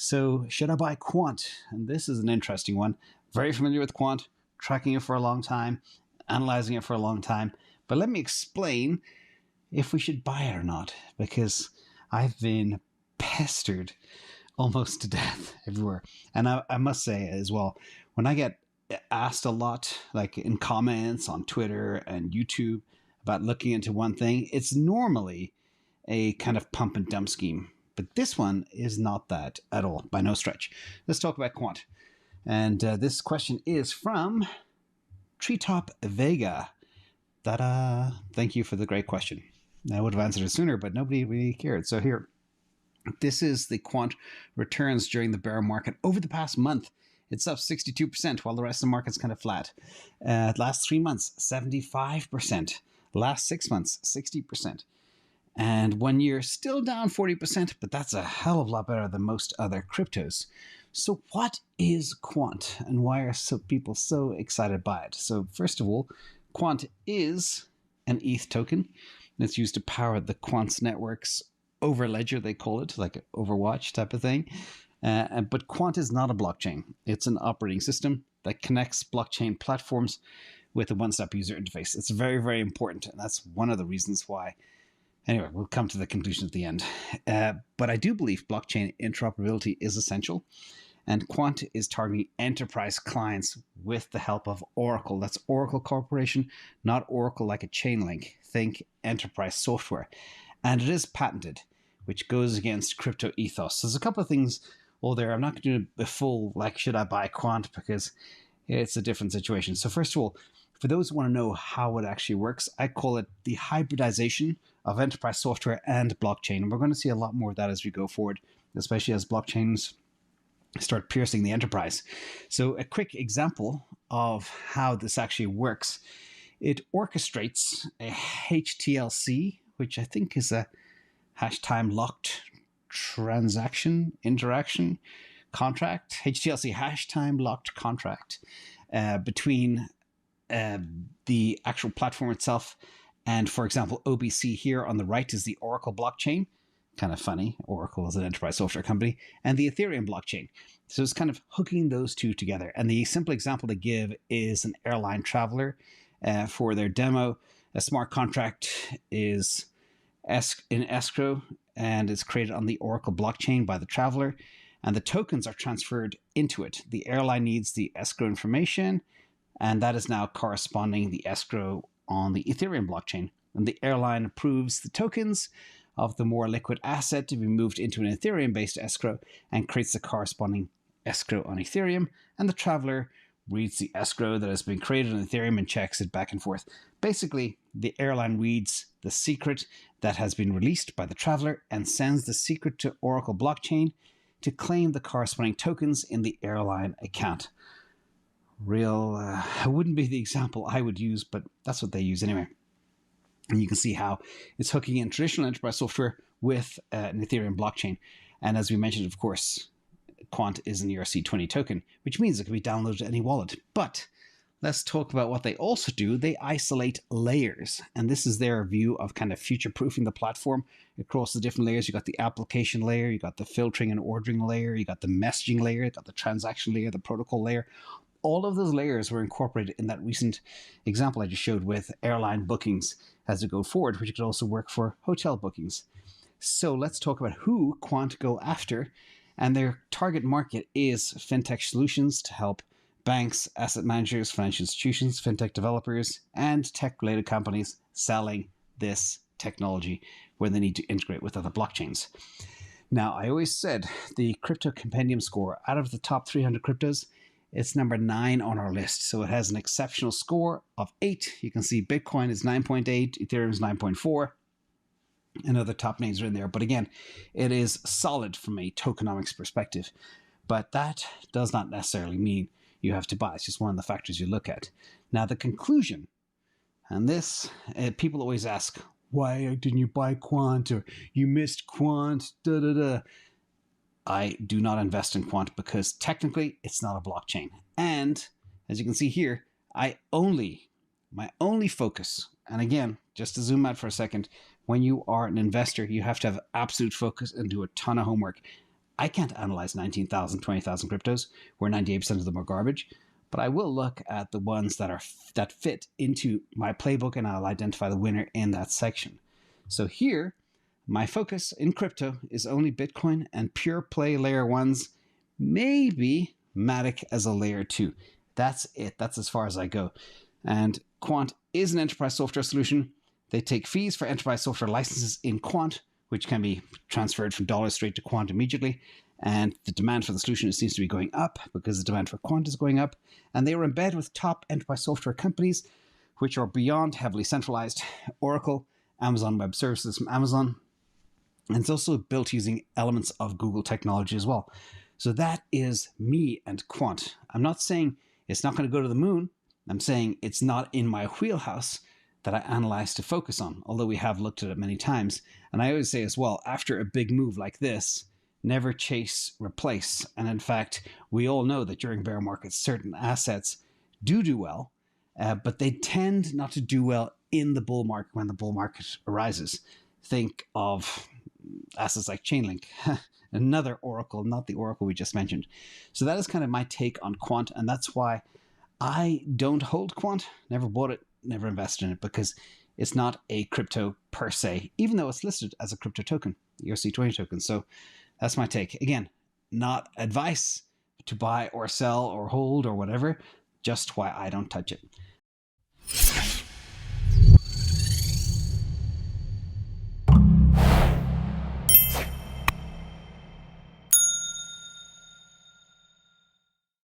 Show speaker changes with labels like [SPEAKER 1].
[SPEAKER 1] So should I buy Quant? And this is an interesting one. Very familiar with Quant, tracking it for a long time, analyzing it for a long time. But let me explain if we should buy it or not, because I've been pestered almost to death everywhere. And I must say as well, when I get asked a lot, like in comments on Twitter and YouTube, about looking into one thing, it's normally a kind of pump and dump scheme. But this one is not that at all, by no stretch. Let's talk about Quant. And this question is from Treetop Vega. Ta-da! Thank you for the great question. I would have answered it sooner, but nobody really cared. So here, this is the Quant returns during the bear market over the past month. It's up 62%, while the rest of the market's kind of flat. Last 3 months, 75%. Last 6 months, 60%. And 1 year, still down 40%, but that's a hell of a lot better than most other cryptos. So what is Quant, and why are people so excited by it? So first of all, Quant is an ETH token that's used to power the Quant's network's overledger, they call it, like Overwatch type of thing. But Quant is not a blockchain. It's an operating system that connects blockchain platforms with a one-stop user interface. It's very, very important, and that's one of the reasons why. Anyway, we'll come to the conclusion at the end. But I do believe blockchain interoperability is essential, and Quant is targeting enterprise clients with the help of Oracle. That's Oracle Corporation, not Oracle like a chain link. Think enterprise software. And it is patented, which goes against crypto ethos. So there's a couple of things there. I'm not going to do a full, should I buy Quant, because it's a different situation. So first of all, for those who want to know how it actually works, I call it the hybridization of enterprise software and blockchain. And we're going to see a lot more of that as we go forward, especially as blockchains start piercing the enterprise. So a quick example of how this actually works. It orchestrates a HTLC, which I think is a hash time locked transaction interaction contract, HTLC hash time locked contract between the actual platform itself and, for example, OBC here on the right is the Oracle blockchain. Kind of funny. Oracle is an enterprise software company, and the Ethereum blockchain. So it's kind of hooking those two together. And the simple example to give is an airline traveler. For their demo, a smart contract is in escrow and is created on the Oracle blockchain by the traveler, and the tokens are transferred into it. The airline needs the escrow information, and that is now corresponding the escrow on the Ethereum blockchain. And the airline approves the tokens of the more liquid asset to be moved into an Ethereum-based escrow and creates the corresponding escrow on Ethereum, and the traveler reads the escrow that has been created on Ethereum and checks it back and forth. Basically, the airline reads the secret that has been released by the traveler and sends the secret to Oracle blockchain to claim the corresponding tokens in the airline account. Wouldn't be the example I would use, but that's what they use anyway. And you can see how it's hooking in traditional enterprise software with an Ethereum blockchain. And as we mentioned, of course, Quant is an ERC20 token, which means it can be downloaded to any wallet. But let's talk about what they also do. They isolate layers. And this is their view of kind of future-proofing the platform across the different layers. You got the application layer, you got the filtering and ordering layer, you got the messaging layer, you got the transaction layer, the protocol layer. All of those layers were incorporated in that recent example I just showed with airline bookings as we go forward, which could also work for hotel bookings. So let's talk about who Quant go after. And their target market is fintech solutions to help banks, asset managers, financial institutions, fintech developers, and tech-related companies selling this technology where they need to integrate with other blockchains. Now, I always said the crypto compendium score out of the top 300 cryptos, it's number 9 on our list. So it has an exceptional score of 8. You can see Bitcoin is 9.8, Ethereum is 9.4. And other top names are in there. But again, it is solid from a tokenomics perspective. But that does not necessarily mean you have to buy. It's just one of the factors you look at. Now, the conclusion, and this, people always ask, why didn't you buy Quant? Or you missed Quant, I do not invest in Quant because technically it's not a blockchain. And as you can see here, my only focus, and again, just to zoom out for a second, when you are an investor, you have to have absolute focus and do a ton of homework. I can't analyze 19,000, 20,000 cryptos where 98% of them are garbage, but I will look at the ones that fit into my playbook, and I'll identify the winner in that section. So here, my focus in crypto is only Bitcoin and pure play layer ones, maybe Matic as a layer 2. That's it. That's as far as I go. And Quant is an enterprise software solution. They take fees for enterprise software licenses in Quant, which can be transferred from dollars straight to Quant immediately. And the demand for the solution seems to be going up because the demand for Quant is going up. And they were embedded with top enterprise software companies, which are beyond heavily centralized. Oracle, Amazon Web Services from Amazon. And it's also built using elements of Google technology as well. So that is me and Quant. I'm not saying it's not going to go to the moon. I'm saying it's not in my wheelhouse that I analyze to focus on, although we have looked at it many times. And I always say as well, after a big move like this, never chase, replace. And in fact, we all know that during bear markets, certain assets do well, but they tend not to do well in the bull market when the bull market arises. Think of assets like Chainlink, another Oracle, not the Oracle we just mentioned. So that is kind of my take on Quant, and that's why I don't hold Quant, never bought it, never invested in it, because it's not a crypto per se, even though it's listed as a crypto token, ERC20 token. So that's my take. Again, not advice to buy or sell or hold or whatever, just why I don't touch it.